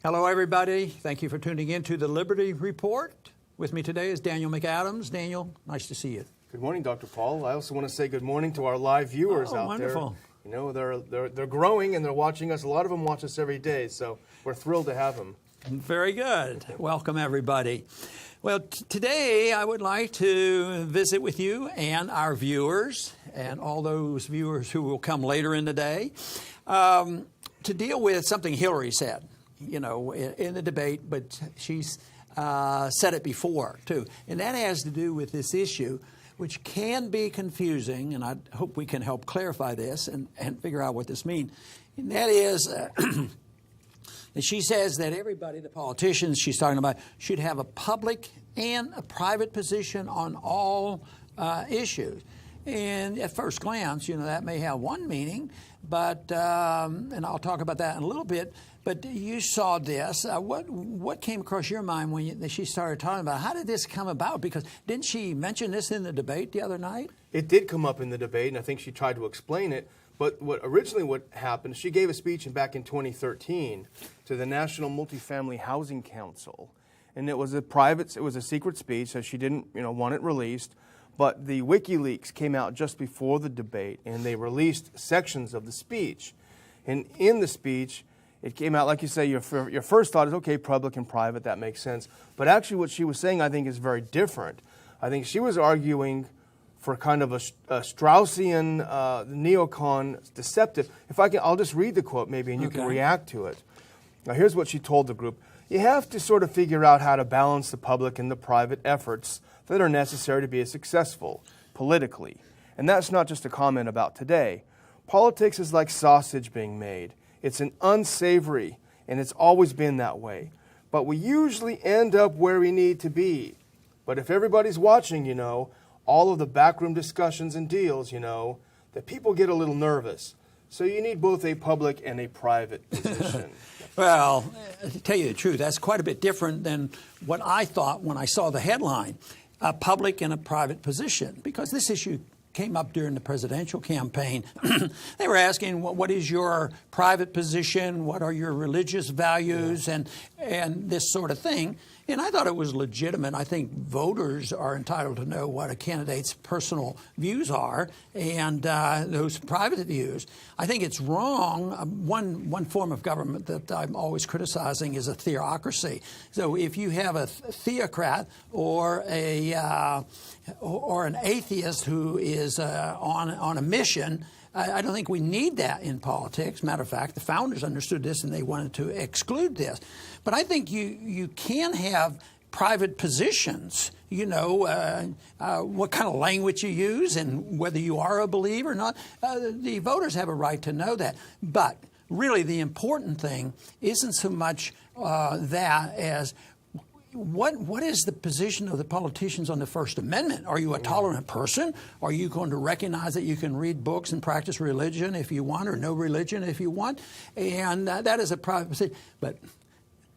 Hello, everybody. Thank you for tuning in to the Liberty Report. With me today is Daniel McAdams. Daniel, nice to see you. Good morning, Dr. Paul. I also want to say good morning to our live viewers out wonderful. there. You know, they're growing and they're watching us. A lot of them watch us every day, so we're thrilled to have them. Very good. Welcome, everybody. Well, today I would like to visit with you and our viewers and all those viewers who will come later in the day to deal with something Hillary said, you know, in the debate, but she's said it before, too. And that has to do with this issue, which can be confusing, and I hope we can help clarify this and figure out what this means. And that is that she says that everybody, the politicians she's talking about, should have a public and a private position on all issues. And at first glance, you know, that may have one meaning, but and I'll talk about that in a little bit. But you saw this. What came across your mind when she started talking about it? How did this come about? Because didn't she mention this in the debate the other night? It did come up in the debate, and I think she tried to explain it. But what happened, she gave a speech back in 2013 to the National Multifamily Housing Council. And it was a secret speech, so she didn't, want it released. But the WikiLeaks came out just before the debate, and they released sections of the speech. And in the speech, it came out, like you say, your first thought is, okay, public and private, that makes sense. But actually what she was saying, I think, is very different. I think she was arguing for kind of a Straussian, neocon, deceptive. I'll just read the quote maybe, and you can react to it. Now, here's what she told the group. You have to sort of figure out how to balance the public and the private efforts that are necessary to be successful politically. And that's not just a comment about today. Politics is like sausage being made. It's an unsavory, and it's always been that way. But we usually end up where we need to be. But if everybody's watching, all of the backroom discussions and deals, that people get a little nervous. So you need both a public and a private position. Well, to tell you the truth, that's quite a bit different than what I thought when I saw the headline, a public and a private position, because this issue came up during the presidential campaign. They were asking, what is your private position? What are your religious values? And this sort of thing. And I thought it was legitimate. I think voters are entitled to know what a candidate's personal views are and those private views. I think it's wrong. One form of government that I'm always criticizing is a theocracy. So if you have a theocrat or an atheist who is on a mission, I don't think we need that in politics. Matter of fact, the founders understood this and they wanted to exclude this. But I think you can have private positions, what kind of language you use and whether you are a believer or not. The voters have a right to know that. But really the important thing isn't so much that as what is the position of the politicians on the First Amendment? Are you a tolerant person? Are you going to recognize that you can read books and practice religion if you want, or no religion if you want? And that is a private position. But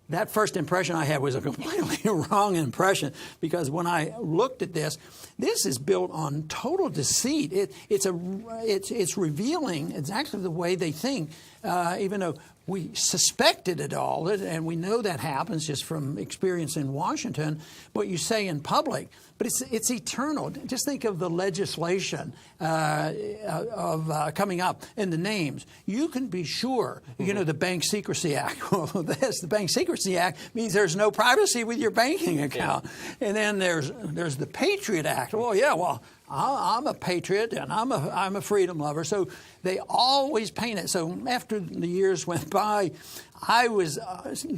that first impression I had was a completely wrong impression, because when I looked at this is built on total deceit. It's revealing exactly the way they think, even though we suspected it all, and we know that happens just from experience in Washington, what you say in public. But it's eternal. Just think of the legislation of coming up and the names. You can be sure, the Bank Secrecy Act. Well, the Bank Secrecy Act means there's no privacy with your banking account. Yeah. And then there's the Patriot Act. Well, I'm a patriot and I'm a freedom lover. So they always paint it. So after the years went by, I was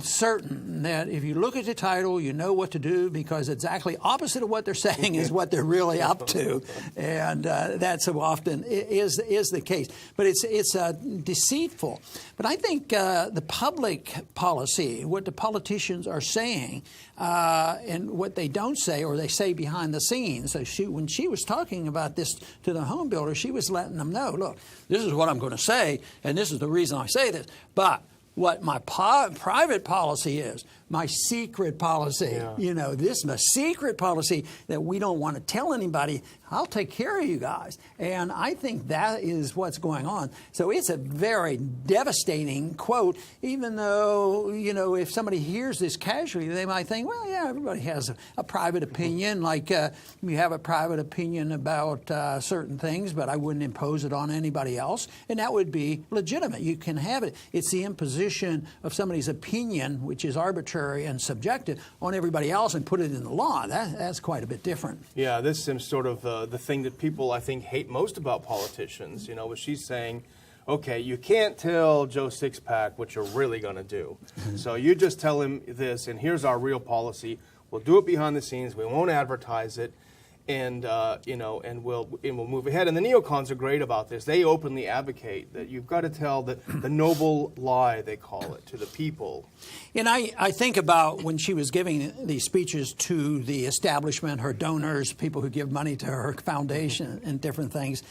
certain that if you look at the title, you know what to do, because exactly opposite of what they're saying is what they're really up to. And that so often is the case. But it's deceitful. But I think the public policy, what the politicians are saying, and what they don't say or they say behind the scenes. So when she was talking about this to the home builder, she was letting them know, look, this is what I'm going to say, and this is the reason I say this. But what my private policy is, my secret policy. Yeah. You know, this is my secret policy that we don't want to tell anybody. I'll take care of you guys. And I think that is what's going on. So it's a very devastating quote, even though, you know, if somebody hears this casually, they might think, well, yeah, everybody has a private opinion, like you have a private opinion about certain things, but I wouldn't impose it on anybody else. And that would be legitimate. You can have it. It's the imposition of somebody's opinion, which is arbitrary and subjective, on everybody else and put it in the law. That's quite a bit different. Yeah, this seems sort of the thing that people, I think, hate most about politicians. You know, what she's saying, okay, you can't tell Joe Sixpack what you're really going to do. So you just tell him this, and here's our real policy. We'll do it behind the scenes. We won't advertise it. And you know, and we'll move ahead. And the neocons are great about this. They openly advocate that you've got to tell the noble lie, they call it, to the people. And I think about when she was giving these speeches to the establishment, her donors, people who give money to her foundation and different things,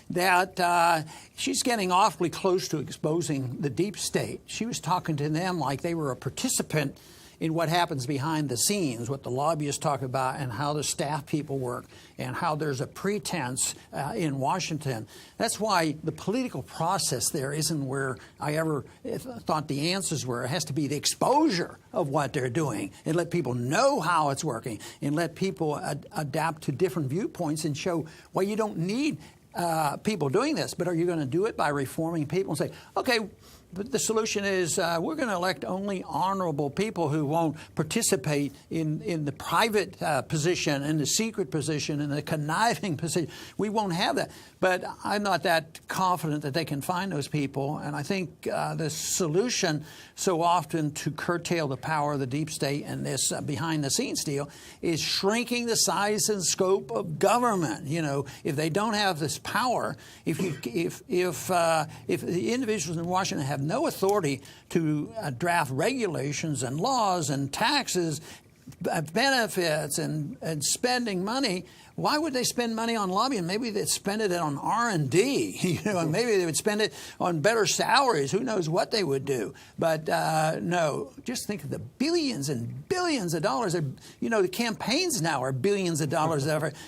that she's getting awfully close to exposing the deep state. She was talking to them like they were a participant in what happens behind the scenes, what the lobbyists talk about, and how the staff people work, and how there's a pretense in Washington. That's why the political process there isn't where I ever thought the answers were. It has to be the exposure of what they're doing, and let people know how it's working, and let people adapt to different viewpoints and show why you don't need people doing this. But are you going to do it by reforming people and say, okay, but the solution is we're going to elect only honorable people who won't participate in the private position, in the secret position, in the conniving position. We won't have that. But I'm not that confident that they can find those people. And I think the solution so often to curtail the power of the deep state and this behind-the-scenes deal is shrinking the size and scope of government. You know, if they don't have this power, if the individuals in Washington have no authority to draft regulations and laws and taxes, benefits and spending money, why would they spend money on lobbying? Maybe they'd spend it on R&D, you know, and maybe they would spend it on better salaries. Who knows what they would do? But no, just think of the billions and billions of dollars. You know, the campaigns now are billions of dollars.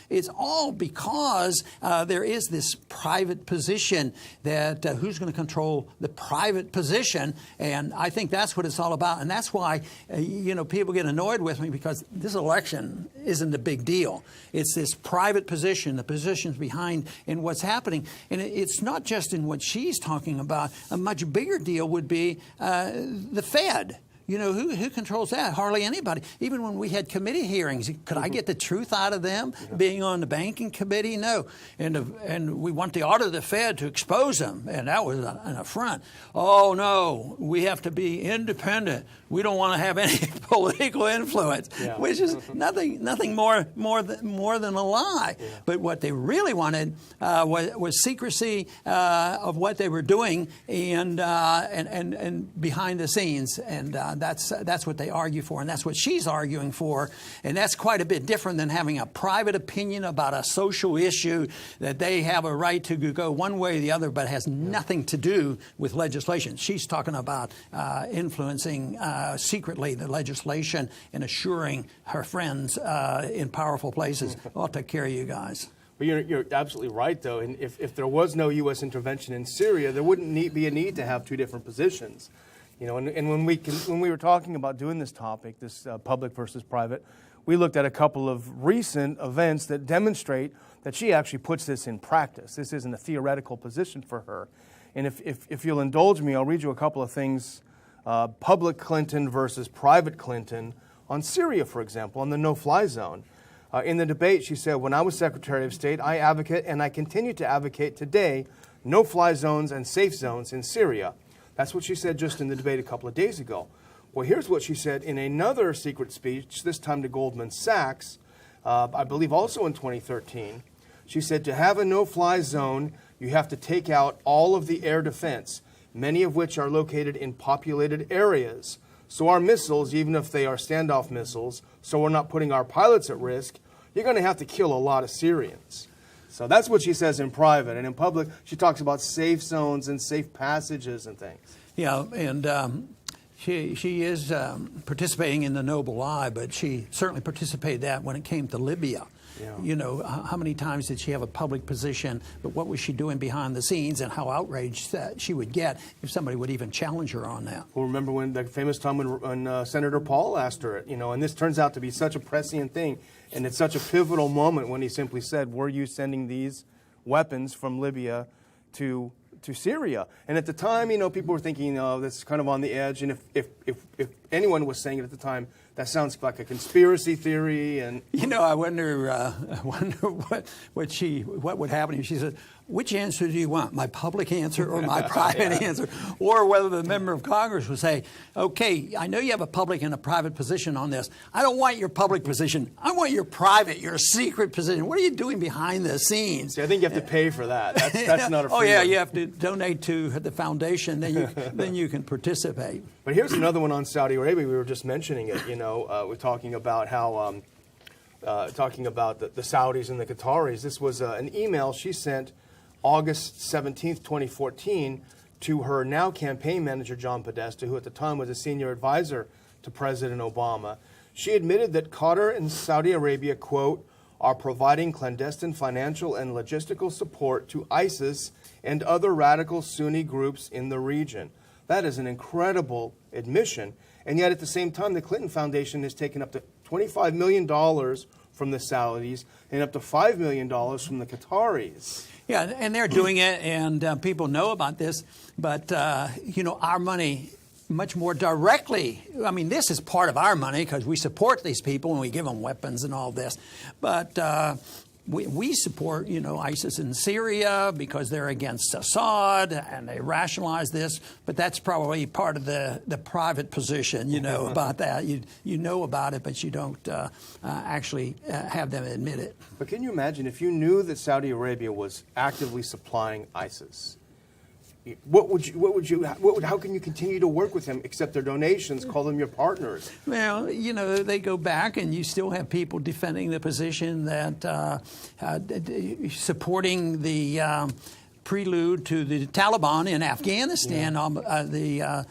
It's all because there is this private position that who's going to control the private position? And I think that's what it's all about. And that's why, you know, people get annoyed with me because this election isn't a big deal. It's this private position, the positions behind in what's happening. And it's not just in what she's talking about. A much bigger deal would be the Fed. You know, who controls that? Hardly anybody. Even when we had committee hearings, could I get the truth out of them being on the banking committee? No. And we want the audit of the Fed to expose them, and that was an affront. Oh, no, we have to be independent. We don't want to have any political influence, which is nothing more than a lie. Yeah. But what they really wanted was secrecy of what they were doing and behind the scenes. And that's what they argue for, and that's what she's arguing for. And that's quite a bit different than having a private opinion about a social issue that they have a right to go one way or the other, but has nothing to do with legislation. She's talking about influencing secretly the legislation and assuring her friends in powerful places, I'll take care of you guys. But you're absolutely right, though. And if there was no U.S. intervention in Syria, there wouldn't be a need to have two different positions. You know, and when we were talking about doing this topic, this public versus private, we looked at a couple of recent events that demonstrate that she actually puts this in practice. This isn't a theoretical position for her. And if you'll indulge me, I'll read you a couple of things. Public Clinton versus private Clinton on Syria, for example, on the no-fly zone. In the debate, she said, when I was Secretary of State, I advocate, and I continue to advocate today, no-fly zones and safe zones in Syria. That's what she said just in the debate a couple of days ago. Well, here's what she said in another secret speech, this time to Goldman Sachs, I believe also in 2013. She said, to have a no-fly zone, you have to take out all of the air defense, many of which are located in populated areas. So our missiles, even if they are standoff missiles, so we're not putting our pilots at risk, you're going to have to kill a lot of Syrians. So that's what she says in private. And in public, she talks about safe zones and safe passages and things. Yeah, and She is participating in the noble lie, but she certainly participated that when it came to Libya. Yeah. You know, how many times did she have a public position, but what was she doing behind the scenes, and how outraged that she would get if somebody would even challenge her on that. Well, remember when the famous time when Senator Paul asked her, you know, and this turns out to be such a prescient thing, and it's such a pivotal moment when he simply said, were you sending these weapons from Libya to Syria? And at the time, you know, people were thinking, oh, that's kind of on the edge. And if anyone was saying it at the time, that sounds like a conspiracy theory. And you know, I wonder what would happen if she said, which answer do you want, my public answer or my private answer? Or whether the member of Congress would say, okay, I know you have a public and a private position on this. I don't want your public position. I want your private, your secret position. What are you doing behind the scenes? See, I think you have to pay for that. That's not a free Oh, yeah, one. you have to donate to the foundation, then you can participate. But here's another one on Saudi Arabia. We were just mentioning it. You know, we're talking about how, talking about the Saudis and the Qataris. This was an email she sent August 17th, 2014, to her now campaign manager, John Podesta, who at the time was a senior advisor to President Obama. She admitted that Qatar and Saudi Arabia, quote, are providing clandestine financial and logistical support to ISIS and other radical Sunni groups in the region. That is an incredible admission. And yet at the same time, the Clinton Foundation has taken up to $25 million from the Saudis and up to $5 million from the Qataris. Yeah, and they're doing it, and people know about this. But, you know, our money much more directly. I mean, this is part of our money because we support these people and we give them weapons and all this. But we support, you know, ISIS in Syria because they're against Assad and they rationalize this. But that's probably part of the private position, you know, about that. You know about it, but you don't actually have them admit it. But can you imagine if you knew that Saudi Arabia was actively supplying ISIS? How can you continue to work with them, accept their donations, call them your partners? Well, you know, they go back and you still have people defending the position that supporting the prelude to the Taliban in Afghanistan, the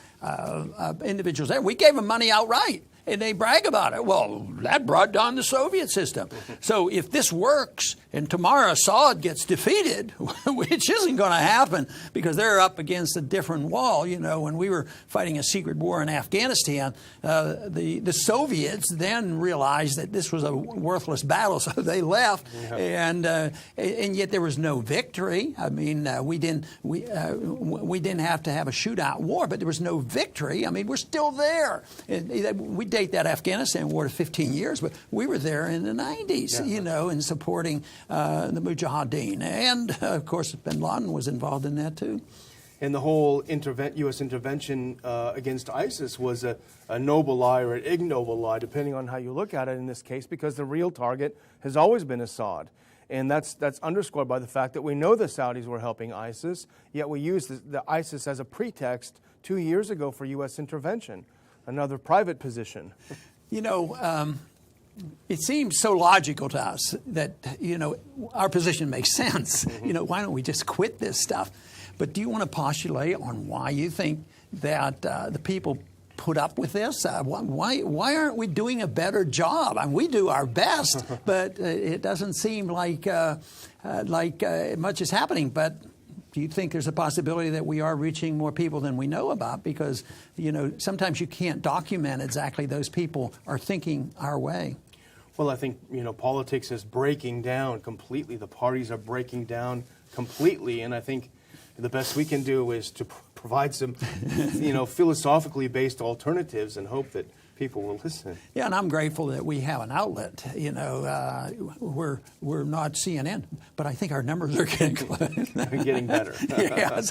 individuals there. We gave them money outright. And they brag about it. Well, that brought down the Soviet system. So if this works and tomorrow Assad gets defeated, which isn't going to happen because they're up against a different wall. You know, when we were fighting a secret war in Afghanistan, the Soviets then realized that this was a worthless battle, so they left. Yeah. And yet there was no victory. I mean, we didn't have to have a shootout war, but there was no victory. I mean, we're still there. We date that Afghanistan war to 15 years, but we were there in the 90s, you know, in supporting the Mujahideen. And, of course, bin Laden was involved in that, too. And the whole U.S. intervention against ISIS was a noble lie or an ignoble lie, depending on how you look at it in this case, because the real target has always been Assad. And that's underscored by the fact that we know the Saudis were helping ISIS, yet we used the ISIS as a pretext 2 years ago for U.S. intervention. Another private position. You know, it seems so logical to us that, you know, our position makes sense. You know, why don't we just quit this stuff? But do you want to postulate on why you think that the people put up with this? Why aren't we doing a better job? I mean, we do our best, but it doesn't seem like much is happening. But do you think there's a possibility that we are reaching more people than we know about? Because, you know, sometimes you can't document exactly those people are thinking our way. Well, I think, you know, politics is breaking down completely. The parties are breaking down completely. And I think the best we can do is to provide some, you know, philosophically based alternatives and hope that people will listen. Yeah, and I'm grateful that we have an outlet. You know, we're not CNN, but I think our numbers are getting getting better. Yeah.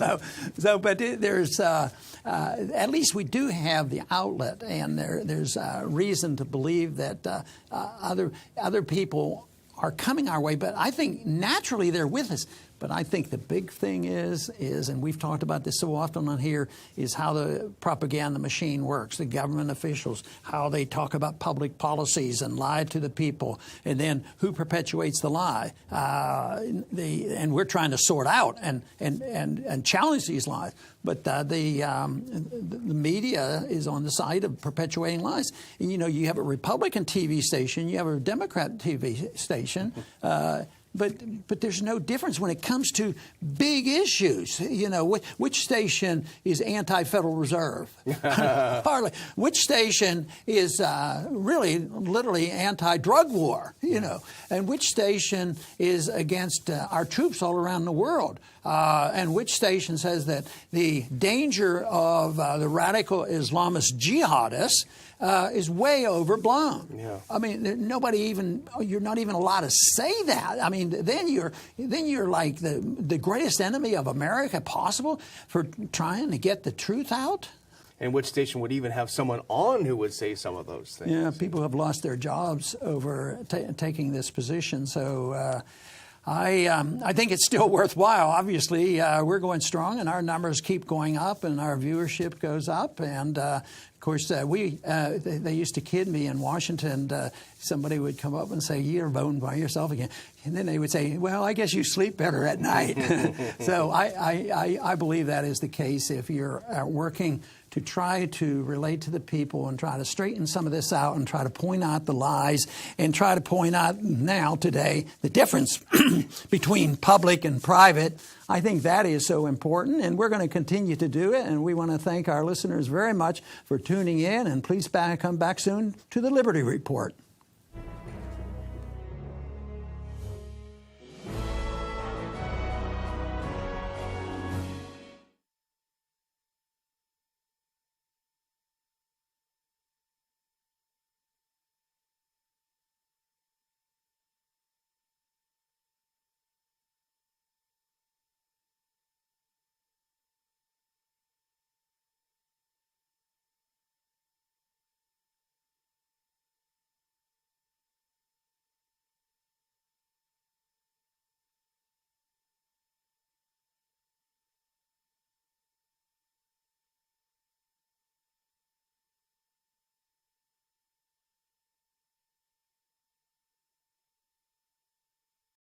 But there's at least we do have the outlet, and there's reason to believe that other people are coming our way. But I think naturally they're with us. But I think the big thing is, and we've talked about this so often on here, is how the propaganda machine works, the government officials, how they talk about public policies and lie to the people, and then who perpetuates the lie. And we're trying to sort out and challenge these lies. But the media is on the side of perpetuating lies. And, you have a Republican TV station, you have a Democrat TV station, but there's no difference when it comes to big issues. Which station is anti-Federal Reserve? Hardly. Which station is really, literally anti-drug war? And which station is against our troops all around the world? And which station says that the danger of the radical Islamist jihadists is way overblown. Yeah. I mean, you're not even allowed to say that. I mean, then you're like the greatest enemy of America possible for trying to get the truth out. And which station would even have someone on who would say some of those things? Yeah, people have lost their jobs over taking this position. So I think it's still worthwhile. Obviously, we're going strong, and our numbers keep going up, and our viewership goes up. And of course, they used to kid me in Washington. Somebody would come up and say, "You're voting by yourself again," and then they would say, "Well, I guess you sleep better at night." So I believe that is the case. If you're working to try to relate to the people and try to straighten some of this out and try to point out the lies and try to point out now, today, the difference between public and private, I think that is so important, and we're going to continue to do it, and we want to thank our listeners very much for tuning in, and please come back soon to the Liberty Report.